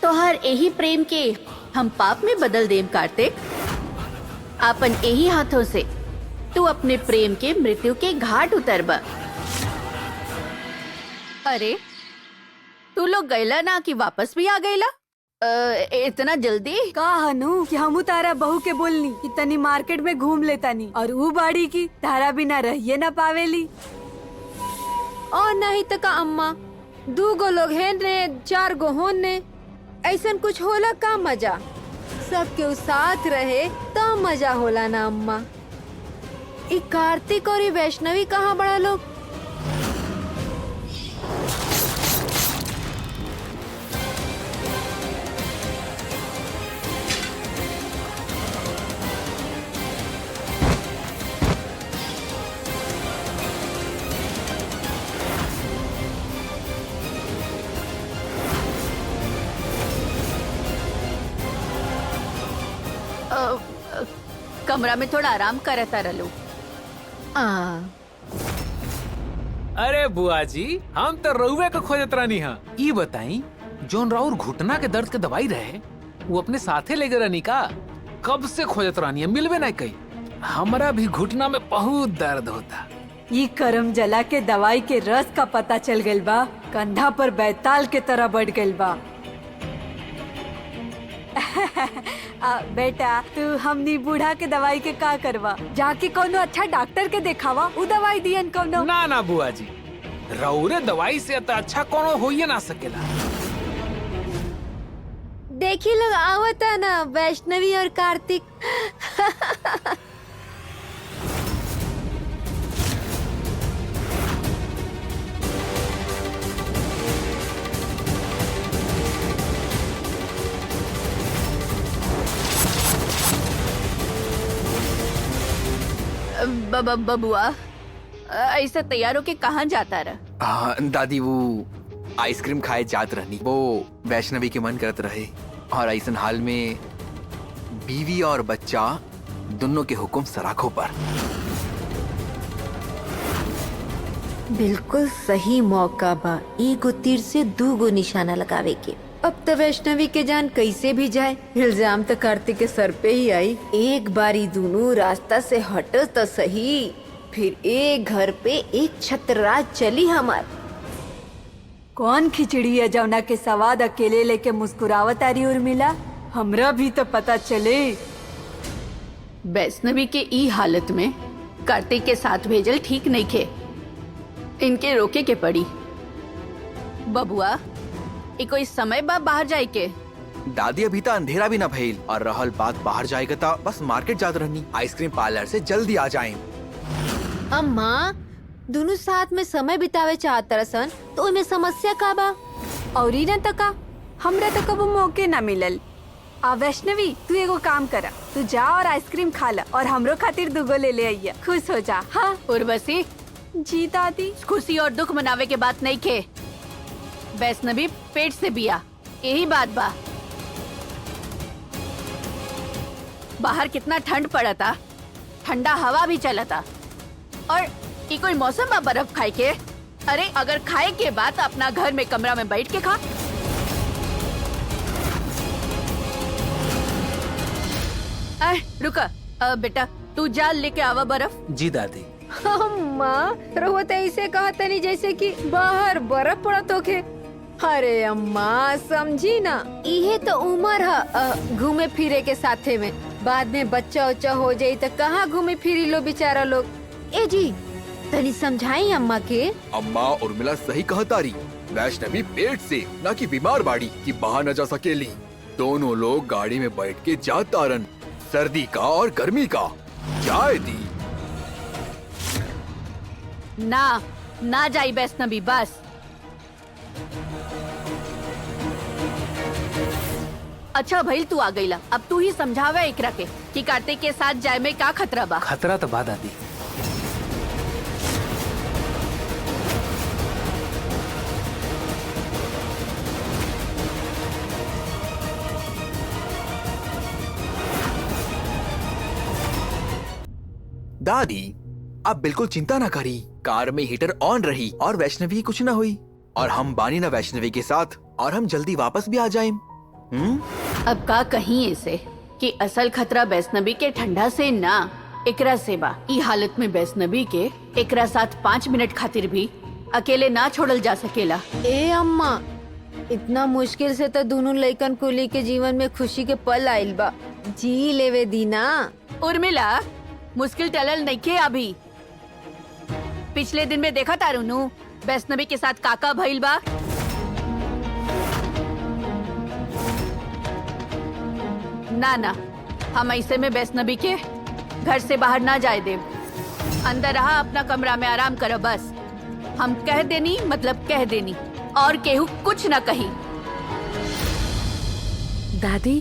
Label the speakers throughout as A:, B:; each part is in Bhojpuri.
A: तो हर यही प्रेम के हम पाप में बदल देम कार्तिक। अपन यही हाथों से तू अपने प्रेम के मृत्यु के घाट उतरबा। अरे तू लोग गईला ना कि वापस भी आ गईला? इतना जल्दी?
B: का हनु कि हम तारा बहू के बोलनी कि तनी मार्केट में घूम लेता नी, और वो बाड़ी की तारा बिना रहिए ना पावेली। और नहीं तो का अम्मा, 2 गो लोग हैं ने 4 गो होन ने, ऐसन कुछ होला का मजा? सबके साथ रहे तो मजा होला ना अम्मा। ई कार्तिक और ई वैष्णवी कहाँ बड़ा लोग?
A: कमरा में थोड़ा आराम करता रलो।
C: अरे बुआ जी, हम तो रउवे को खोजत रहनी हा। ई बताई, जोन राउर घुटना के दर्द के दवाई रहे वो अपने साथे ले गए रहनी का? कब से खोजत रहनी है, मिलवे नहीं कही। हमारा भी घुटना में बहुत दर्द होता।
B: ये करम जला के दवाई के रस का पता चल गइल बा, कंधा पर बैताल के तरह बढ़ गइल बा। बेटा तू हमनी बूढ़ा के दवाई के का करवा? जाके कोनो अच्छा डॉक्टर के देखावा, उ दवाई दियन कोनो।
C: ना ना बुआ जी, रउरे दवाई से तो अच्छा कोनो हो ही ना सकेला।
B: देखी लोग आवता ना, वैष्णवी और कार्तिक।
A: बबुआ, ऐसे तैयार होके कहाँ जाता रहा?
D: हाँ दादी, वो आइसक्रीम खाए जात रहनी, वो वैष्णवी के मन करत रहे, और ऐसन हाल में बीवी और बच्चा दोनों के हुक्म सराखों पर।
E: बिल्कुल सही मौका बा, 1 तीर से 2 निशाना लगावे के।
B: अब तो वैष्णवी के जान कैसे भी जाए, इल्जाम तो कार्तिक के सर पे ही आई।
E: एक बारी दोनों रास्ता से हट तो सही, फिर एक घर पे एक छतराज चली हमार।
B: कौन खिचड़ी है जौना के सवाद अकेले लेके मुस्कुरावत आ रही उर्मिला? हमरा भी तो पता चले।
A: वैष्णवी के ई हालत में कार्तिक के साथ भेजल ठीक नहीं खे, इनके रोके के पड़ी। बबुआ, ई कोई समय बा बाहर जाए के?
D: दादी अभी तो अंधेरा भी ना भइल, और रहल बात बाहर जाएगा था, बस मार्केट जात रहनी, आइसक्रीम पार्लर से जल्दी आ जाए।
E: अम्मा दोनों साथ में समय बितावे चाहत तरसन, तो इनमें समस्या का बा?
B: और ही न तका, हमरा तो कबो मौके ना मिलल। आ वैष्णवी, तू एगो काम करा, तू जा और आइसक्रीम खा ला, और हमरो खातिर 2 गो ले ले आइया। खुश हो जा। हाँ
A: उर्वशी,
B: जी दादी।
A: खुशी और दुख मनावे के बात नहीं खे। वैष्णवी पेट से बिया, यही बात बा। बाहर कितना ठंड पड़ा था, ठंडा हवा भी चला था, और ये कोई मौसम बा बर्फ खाए के? अरे अगर खाए के बाद अपना घर में कमरा में बैठ के खा। रुका, बेटा तू जा लेके आवा बर्फ।
C: जी दादी।
B: अम्मा रोहत ऐसे कहता नहीं जैसे कि बाहर बर्फ पड़त होखे। अरे अम्मा समझी ना, इहे तो उम्र है घूमे फिरे के साथे में। बाद में बच्चा उच्चा हो जाये तो कहाँ घूमे फिरी लो बेचारा लोग।
E: ए जी तनी समझाई अम्मा के।
D: अम्मा उर्मिला सही कहतारी, वैष्णवी पेट से ना कि बीमार बाड़ी कि बाहर न जा सकेली। दोनों लोग गाड़ी में बैठ के जात तारन, सर्दी का और गर्मी का। जाए दी
A: ना ना जाई वैष्णवी, बस। अच्छा भइल तू आ गईला, अब तू ही समझावे एकरा के कि कार्तिक के साथ जाए में का खतरा बा।
C: खतरा तो बा दादी।
D: दादी आप बिल्कुल चिंता ना करी, कार में हीटर ऑन रही और वैष्णवी कुछ ना हुई। और हम बानी ना वैष्णवी के साथ, और हम जल्दी वापस भी आ जाएं।
A: अब का कहीं ऐसे कि असल खतरा वैष्णवी के ठंडा से ना एकरा से बा। ई हालत में वैष्णवी के एकरा साथ 5 मिनट खातिर भी अकेले ना छोड़ल जा सकेला।
E: ए अम्मा, इतना मुश्किल से तो दोनों लइकन कुली के जीवन में खुशी के पल आइल बा, जी लेवे दीना।
A: उर्मिला, मुश्किल टलल नइखे अभी। पिछले दिन में देखा तारुनु वैष्णवी के साथ काका भइल बा। ना हम ऐसे में वैष्णवी के घर से बाहर ना जाए दे। अंदर रहा, अपना कमरा में आराम करो बस। हम कह देनी मतलब कह देनी, और केहू कुछ ना कही।
B: दादी,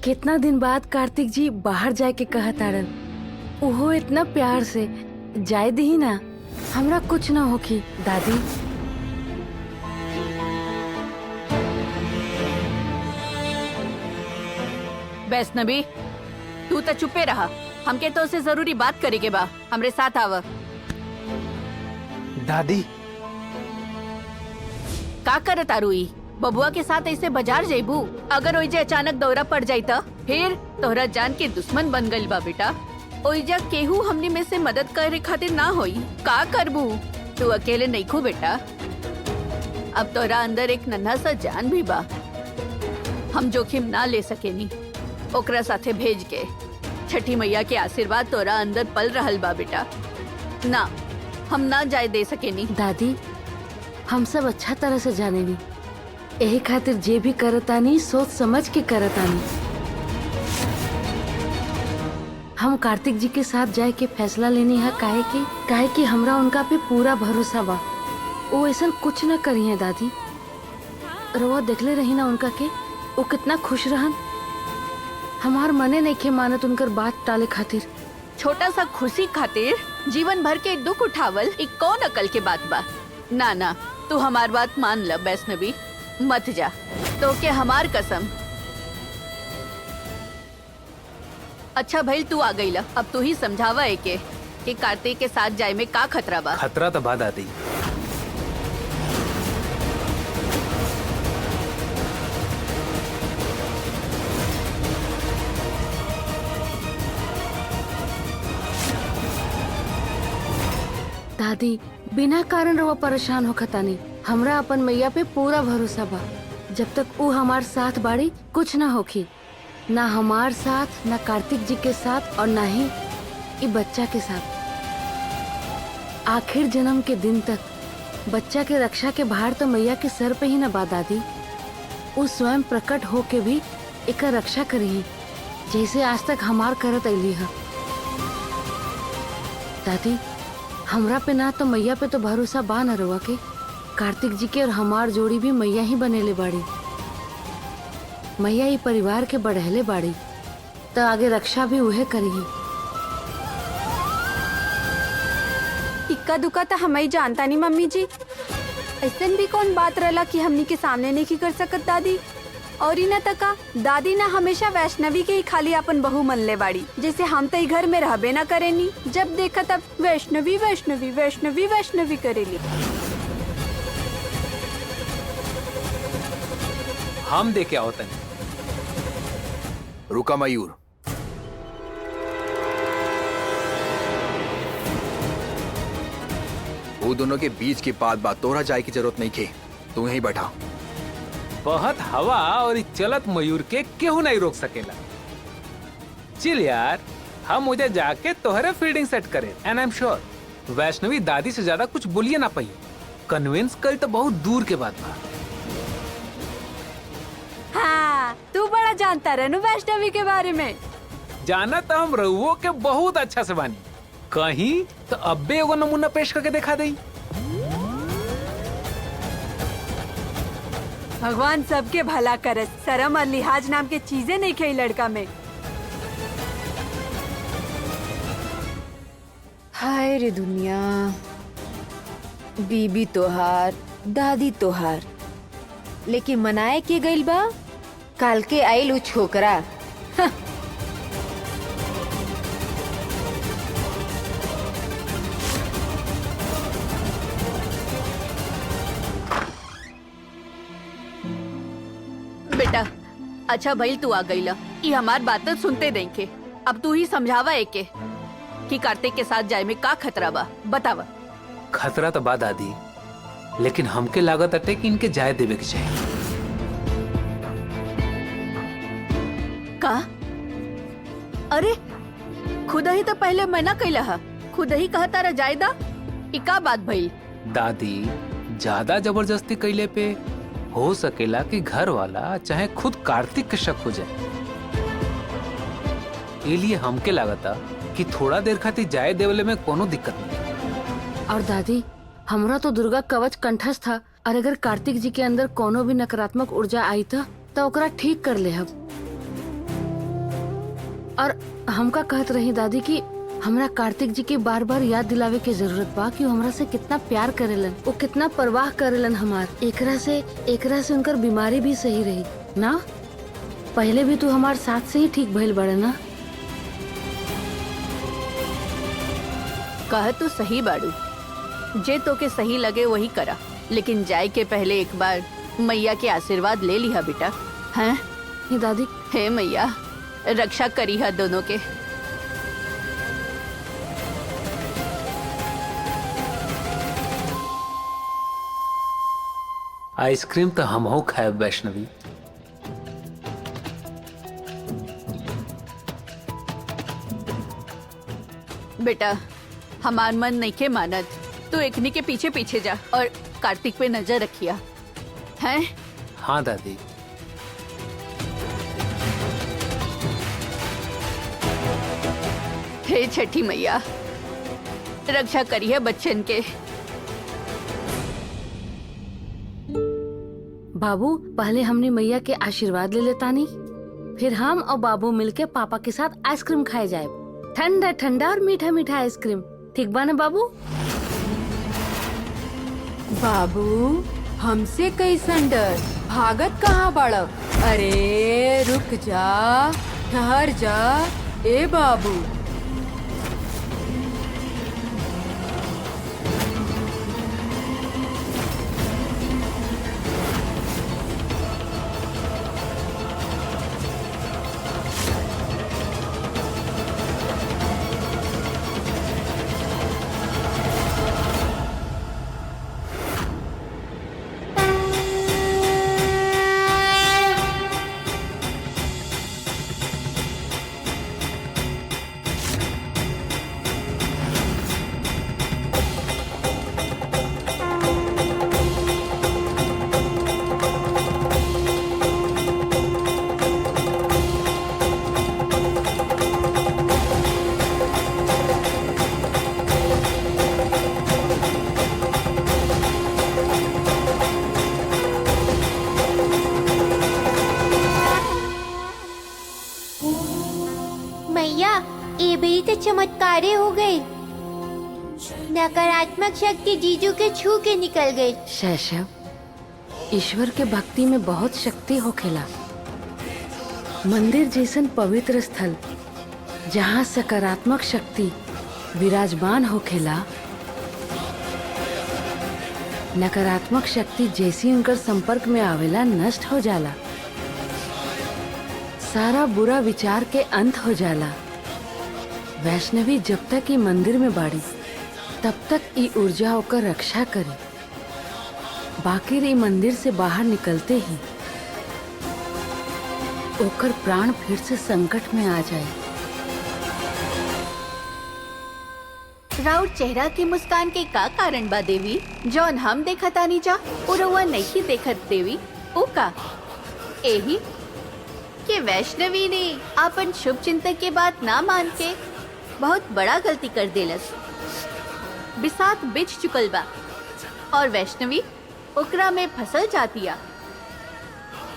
B: कितना दिन बाद कार्तिक जी बाहर जाए के कहा तारन, उहो इतना प्यार से। जाए दी ना, हमरा कुछ ना होखी दादी।
A: वैष्णवी, तू तो चुपे रहा। हमके तो उसे जरूरी बात करे के बा। हमरे साथ आव।
C: दादी,
A: का करत तारुई? बबुआ के साथ ऐसे बाजार जइबू? अगर ओइजे अचानक दौरा पड़ जाई त फिर तोहरा जान के दुश्मन बन गइल बा बेटा। ओइजा केहू हमनी में से मदद करे खातिर ना होई। का करबू? तू अकेले नहीं खू बेटा। अब तोहरा अंदर एक नन्हा सा जान भी बा। हम जोखिम ना ले सकेनी। ओकरा साथे भेज के छठी मैया के आशीर्वाद तोरा अंदर पल रहल बा बेटा। ना, हम ना जाए दे सकेनी।
B: दादी, हम सब अच्छा तरह से जाने नी, यही खातिर जे भी करतानी सोच समझ के करतानी। हम कार्तिक जी के साथ जाए के फैसला लेनी है। काहे कि हमरा उनका पे पूरा भरोसा बा। वो ऐसा कुछ न करी है दादी। रवा देखले रही ना उनका के, वो कितना खुश रहन। हमार मने नहीं के मानत उनकर बात टाले खातिर।
A: छोटा सा खुशी खातिर जीवन भर के दुख उठावल एक कौन अकल के बात बा। ना, तू हमार बात मान ल वैष्णवी, मत जा। तो के हमार कसम। अच्छा भइल तू आ गई ला। अब तू ही समझावा है कि कार्तिक के साथ जाए में का खतरा बा।
C: खतरा तो बाद दादी।
B: दादी, बिना कारण रवा परेशान हो खतानी। हमरा अपन मैया पे पूरा भरोसा बा। जब तक वो हमार साथ बाड़ी कुछ ना होखी। ना हमार साथ, ना कार्तिक जी के साथ, और ना ही ये बच्चा के साथ। आखिर जन्म के दिन तक बच्चा के रक्षा के भार तो मैया के सर पे ही न बा दादी। वो स्वयं प्रकट हो के भी एक रक्षा करी, जैसे आज तक हमार करत अली है। दादी, हमरा पे ना तो मैया पे तो भरोसा बा न रवा के। कार्तिक जी के और हमार जोड़ी भी मैया ही बनेले बाड़ी। मैया ही परिवार के बढ़ेले बाड़ी, तो आगे रक्षा भी उहे करी।
F: इक्का दुक्का तो हम ही जानता नहीं मम्मी जी। ऐसन भी कौन बात रहला कि हमनी के सामने नहीं की कर सकत दादी। और ही न तका दादी ना हमेशा वैष्णवी के ही खाली अपन बहू मन ले बाड़ी। जैसे हम तो घर में रहबे ना करेनी, जब देखा तब वैष्णवी वैष्णवी वैष्णवी वैष्णवी करेली।
C: हम देखे आओ तनी।
D: रुका मयूर, वो दोनों के बीच की बात तोरा जाए की जरूरत नहीं खे। तू यहीं बैठा।
C: बहुत हवा और इस चलत मयूर के केहू नहीं रोक सकेला। चिल यार, हम मुझे जाके तोहरे फील्डिंग सेट करे। And I am sure Vaishnavi दादी से ज्यादा कुछ बोलिए ना पाई। कन्विंस कल तो बहुत दूर के बात बा।
F: हाँ, तू बड़ा जानता रहनु वैष्णवी के बारे में।
C: जाना तो हम रहुओ के बहुत अच्छा से बानी। कहीं तो अब्बे एगो नमूना पेश करके दिखा दई।
F: भगवान सबके भला करे। शर्म और लिहाज नाम के चीजें नहीं खे लड़का में।
E: हाय रे दुनिया, बीबी तोहार, दादी तोहार, लेकिन मनाए के गइल बा काल के आइल उ छोकरा।
A: बेटा अच्छा भइल तू आ गईला। ये हमार बातें सुनते नहीं के। अब तू ही समझावा एके कि कार्तिक के साथ जाए में का खतरा बा, बतावा।
C: खतरा तो बा दादी, लेकिन हमके लागत अटे कि इनके जाए देवे के चाहिए।
A: का? अरे खुद ही तो पहले मना कैला हा, खुद ही कहा तारा जायदा। ई का बात भइल?
C: दादी ज्यादा जबरदस्ती कैले पे हो सकेला कि घर वाला चाहे खुद कार्तिक के शक हो जाए। इसलिए हमके लागता कि थोड़ा देर खातिर जाए देवले में कोनो दिक्कत नहीं।
G: और दादी हमरा तो दुर्गा कवच कंठस्थ था, और अगर कार्तिक जी के अंदर कोनो भी नकारात्मक ऊर्जा आई था तो ओकरा ठीक कर ले। और हमका कहत रही दादी कि हमरा कार्तिक जी के बार बार याद दिलावे के जरूरत बा कि वो हमरा से कितना प्यार करेलन, वो कितना परवाह करेलन हमार। एकरा से उनकर बीमारी भी सही रही ना। पहले भी तू हमार साथ से ही ठीक भइल बड़े ना।
A: कह तू सही बाड़ू, जे तो के सही लगे वही करा, लेकिन जाए के पहले एक बार मैया के आशीर्वाद ले लिहा बेटा। हैं?
G: ये दादी
A: हे मैया रक्षा करी है दोनों के।
C: आइसक्रीम तो हम हो खाए वैष्णवी।
A: बेटा हमार मन नहीं के मानत, तू एकनी के पीछे पीछे जा और कार्तिक पे नजर रखिया। हैं?
C: हाँ दादी।
A: हे छठी मैया रक्षा करिए बच्चन के।
G: बाबू पहले हमने मैया के आशीर्वाद ले लेतानी, फिर हम और बाबू मिलके पापा के साथ आइसक्रीम खाए जाए। ठंडा ठंडा और मीठा मीठा आइसक्रीम, ठीक बा ना बाबू?
B: बाबू हमसे कैसन डर, भागत कहाँ बाड़क? अरे रुक जा, ठहर जा ए बाबू।
H: मैया ये भी तो चमत्कारे हो गए। नकारात्मक शक्ति जीजू के छू के निकल गई।
G: शैशव, ईश्वर के भक्ति में बहुत शक्ति होखेला। मंदिर जैसन पवित्र स्थल जहाँ सकारात्मक शक्ति विराजमान होखेला, नकारात्मक शक्ति जैसी उनकर संपर्क में आवेला नष्ट हो जाला। सारा बुरा विचार के अंत हो जाला। वैष्णवी जब तक ये मंदिर में बाड़ी तब तक ये ऊर्जा ओकर रक्षा करे, बाकी ये मंदिर से बाहर निकलते ही ओकर प्राण फिर से संकट में आ जाए।
A: राउर चेहरा की मुस्कान के का कारण बा देवी? जौन हम देखत आनी जा उरवा नहीं देखत देवी। ओ का एही कि वैष्णवी ने अपन शुभ चिंतक के बात ना मान के बहुत बड़ा गलती कर देलस। बिसात बिछ चुकल बा और वैष्णवी ओकरा में फसल जातिया।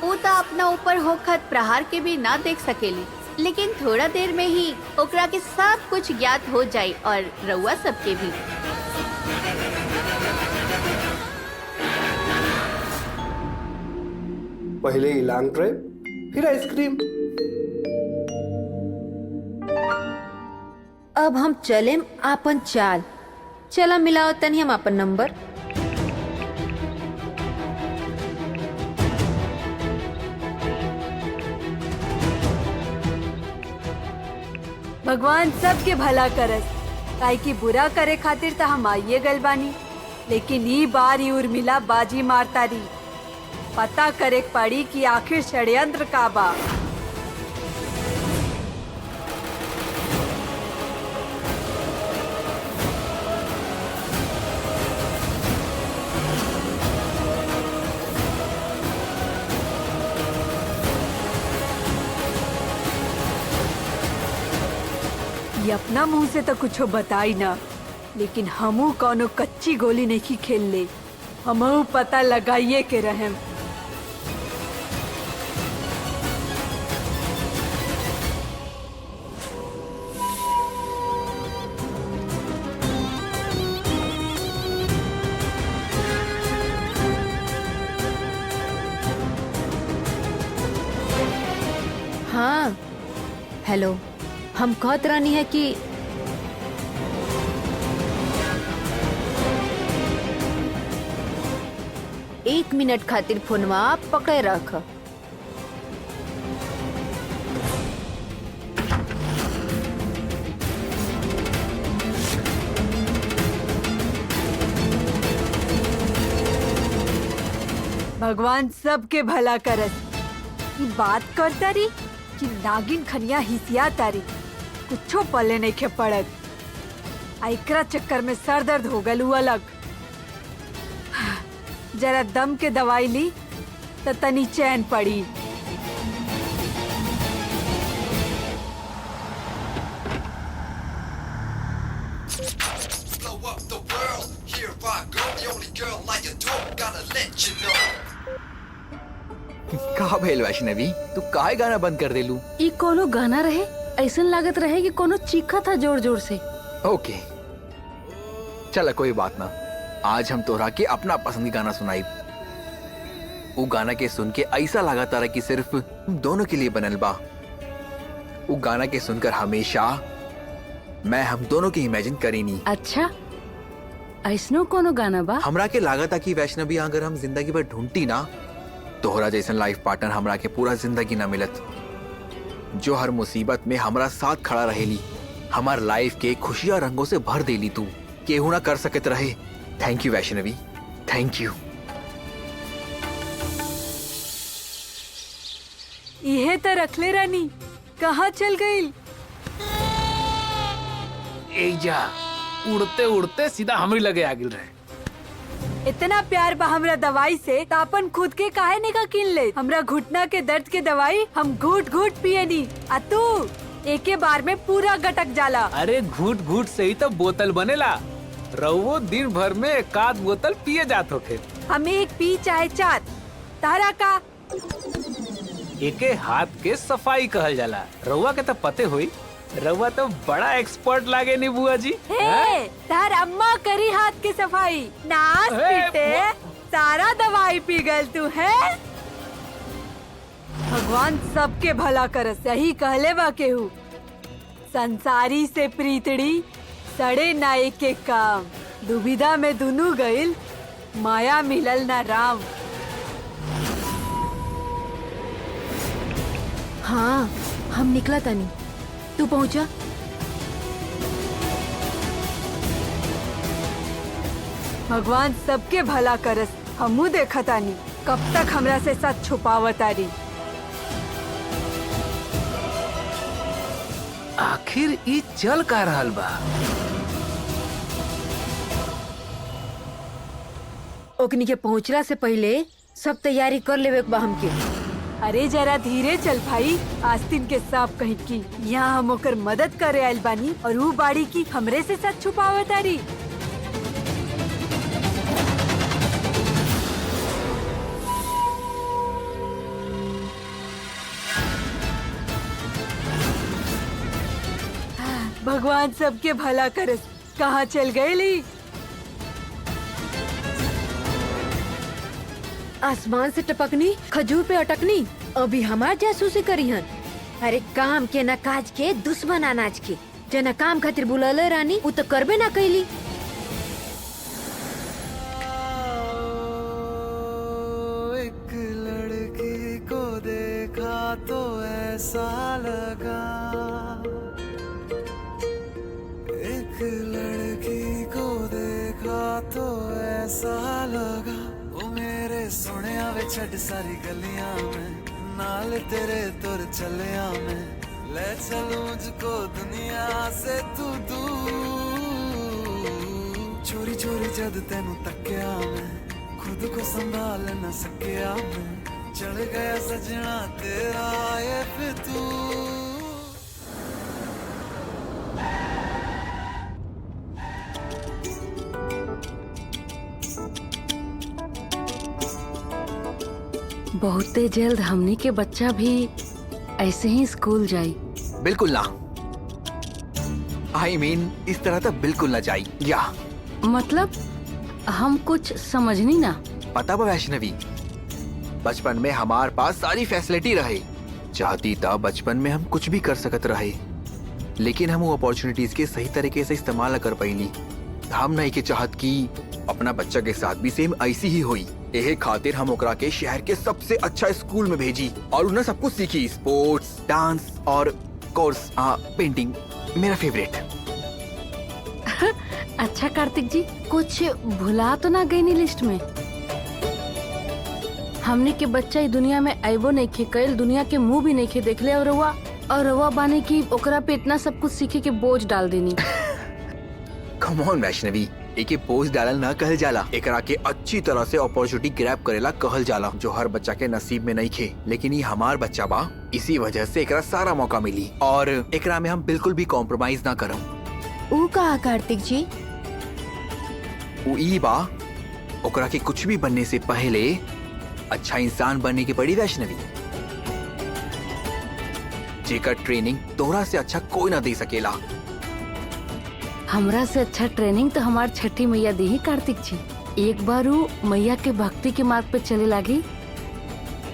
A: वो तो अपना ऊपर होखत प्रहार के भी ना देख सकेली, लेकिन थोड़ा देर में ही ओकरा के सब कुछ ज्ञात हो जाए और रउआ सबके भी।
I: पहले ही लॉन्ग ड्राइव, फिर आइसक्रीम।
E: अब हम चलेम आपन चाल। चला मिलाओ तनी हम आपन नंबर।
B: भगवान सबके भला करस। काहे की बुरा करे खातिर तो हम आइए गल बानी, लेकिन ई बार ही उर्मिला बाजी मारता रही। पता करे पड़ी कि आखिर षड्यंत्र का बा। ये अपना मुंह से तो कुछ बताई ना, लेकिन हमू कौनो कच्ची गोली नहीं खेल ले। हमू पता लगाइए के रहें।
E: हाँ हेलो, हम कहत रानी है कि एक मिनट खातिर फोनवा पकड़े रख।
B: भगवान सबके भला करस। ई बात करता रही कि नागिन खनिया हिसिया तारी, कुछो पले नहीं खे पड़त। एकरा चक्कर में सर दर्द हो गल अलग। जरा दम के दवाई ली तो तनी चैन पड़ी।
D: कहा भेल वैष्णवी, तू काहे गाना बंद कर देलू?
G: ई कोनो गाना रहे, ऐसन लागत रहे कि कोनो चीखा था जोर जोर से।
D: ओके चल कोई बात ना, आज हम तोरा के अपना पसंद गाना सुनाई। वो गाना के सुन के ऐसा लगा तारा कि सिर्फ हम दोनों के लिए बनल बा। वो गाना के सुनकर हमेशा मैं हम दोनों की इमेजिन करीनी।
G: अच्छा ऐसनो कोनो गाना बा?
D: हमरा के लागत कि वैष्णवी अगर हम जिंदगी भर ढूंढती ना, तोहरा जैसन लाइफ पार्टनर हमरा के पूरा जिंदगी ना मिलत, जो हर मुसीबत में हमरा साथ खड़ा रहेली, हमार लाइफ के खुशियां रंगों से भर देली। तू केहू ना कर सकत रहे। Thank you Vaishnavi, thank you.
B: इहे तो रखले रानी, कहाँ चल गई?
C: एजा उड़ते उड़ते सीधा हमरी लगे आ गिल रहे।
B: इतना प्यार बा हमरा दवाई से, तो अपन खुद के काहे नहीं का किन ले? हमरा घुटना के दर्द के दवाई हम घूट घूट पिए नी, आ तू एके बार में पूरा गटक जाला।
C: अरे घूट घूट से ही तो बोतल बनेला। रहुओ दिन भर में एक आध बोतल पिए जात होके।
B: हम एक पी चाहे चार, तारा का
C: एके हाथ के सफाई कहल जाला। रहुआ के तो पते हुई, रहुआ तो बड़ा एक्सपर्ट लागे नी बुआ जी।
B: हे, तार अम्मा करी हाथ की सफाई, नाच पीटे सारा दवाई पी गल तू है। भगवान सबके भला करस, यही कहले बा केहू। संसारी से प्रीतड़ी सड़े ना एक एक काम, दुविधा में दुनू गइल माया मिलल ना राम।
E: हाँ हम निकला तनी, तू पहुँचा।
B: भगवान सबके भला करस। हमू देखा तानी कब तक हमरा से सच छुपावतारी।
C: आखिर ई चल का रहल बा?
E: ओकनी के पहुँचला से पहले सब तैयारी कर लेवे के बा हमके।
B: अरे जरा धीरे चल भाई, आस्तीन के साफ कहीं की। यहाँ हम ओकर मदद करे आइल बानी और वो बाड़ी की हमरे से सच छुपावतारी। भगवान सबके भला करस। कहाँ चल गए ली?
E: आसमान से टपकनी, खजूर पे अटकनी, अभी हमार जासूसी करी हन। अरे काम के न काज के दुश्मन अनाज के, जना काम खातिर बुलले रानी उ तो करबे ना कैली।
J: एक लड़की को देखा तो ऐसा लगा ऐसा लगा वो मेरे सोने वे छड़ सारी गलियां में नाल तेरे तुर चलिया मैं ले चलूं मुझको दुनिया से तू दूर चोरी चोरी जद तेनू तकिया मैं खुद को संभाल न सकिया मैं चढ़ गया सजना तेरा ये फितूर
G: बहुते जल्द हमनी के बच्चा भी ऐसे ही स्कूल जाई।
D: बिल्कुल ना। I mean, इस तरह तो बिल्कुल ना जाई। या
G: मतलब हम कुछ समझनी ना।
D: पता बा वैष्णवी, बचपन में हमारे पास सारी फैसिलिटी रहे, चाहती था बचपन में हम कुछ भी कर सकत रहे, लेकिन हम वो अपॉर्चुनिटीज के सही तरीके से इस्तेमाल न कर पाईली। हम नहीं के चाहत की अपना बच्चा के साथ भी सेम ऐसी ही हुई। यही खातिर हम ओकरा के शहर के सबसे अच्छा स्कूल में भेजी और उन्हें सब कुछ सीखी, स्पोर्ट्स, डांस और कोर्स पेंटिंग मेरा फेवरेट।
G: अच्छा कार्तिक जी, कुछ भुला तो ना गई नी लिस्ट में? हमने के बच्चा इस दुनिया में आइबो नहीं खे कल, दुनिया के मुंह भी नहीं खे देख ले, और रवा बाने की ओकरा पे इतना सब कुछ सीखे के बोझ डाल देनी।
D: कम ऑन वैष्णवी, एके बोझ डालल ना कहल जाला, एकरा के अच्छी तरह से अपॉर्चुनिटी ग्रैब करेला कहल जाला, जो हर बच्चा के नसीब में नहीं खे। लेकिन ये हमार बच्चा बा, इसी वजह से एकरा सारा मौका मिली और एकरा में हम बिल्कुल भी कॉम्प्रोमाइज ना करम।
H: ऊ कहा कार्तिक जी?
D: ऊ ई बा, ओकरा के कुछ भी बनने से पहले अच्छा इंसान बनने की पड़ी वैष्णवी, जेकर ट्रेनिंग तोरा से अच्छा कोई ना दे सकेला।
G: हमरा से अच्छा ट्रेनिंग तो हमार छठी मैया दी ही कार्तिक जी। एक बार वो मैया के भक्ति के मार्ग पे चले लागी,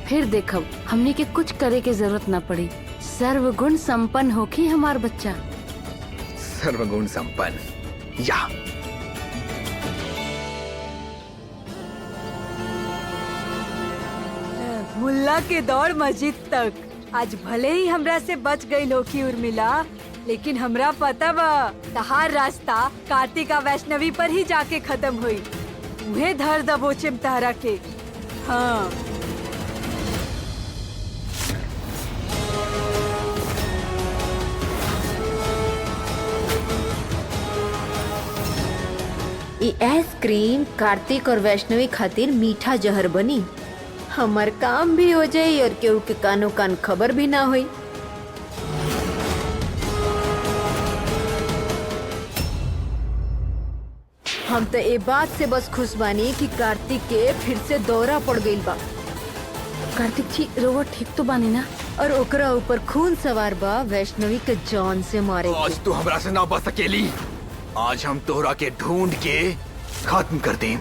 G: फिर देखब हमने के कुछ करे के जरूरत ना पड़ी। सर्वगुण संपन्न होके हमार बच्चा।
D: सर्वगुण संपन्न। या
B: मुल्ला के दौड़ मस्जिद तक। आज भले ही हमरा से बच गई होखी उर्मिला, लेकिन हमरा पता बा तहार रास्ता कार्तिका वैष्णवी पर ही जाके खत्म हुई। उहे धर दबोचे तहरा के। हाँ,
E: ये आइसक्रीम कार्तिक और वैष्णवी खातिर मीठा जहर बनी। हमार काम भी हो जाये और केहू के कानो कान खबर भी ना हुई। हम तो ये बात से बस खुश बानी कि कार्तिक के फिर से दौरा पड़ गईल बा। कार्तिक जी रोवा ठीक तो बानी ना? और ओकरा ऊपर खून सवार बा वैष्णवी के जान से मारे।
D: आज तू हमरा से ना बच सकेली। आज हम तोहरा के ढूंढ के खत्म कर दें।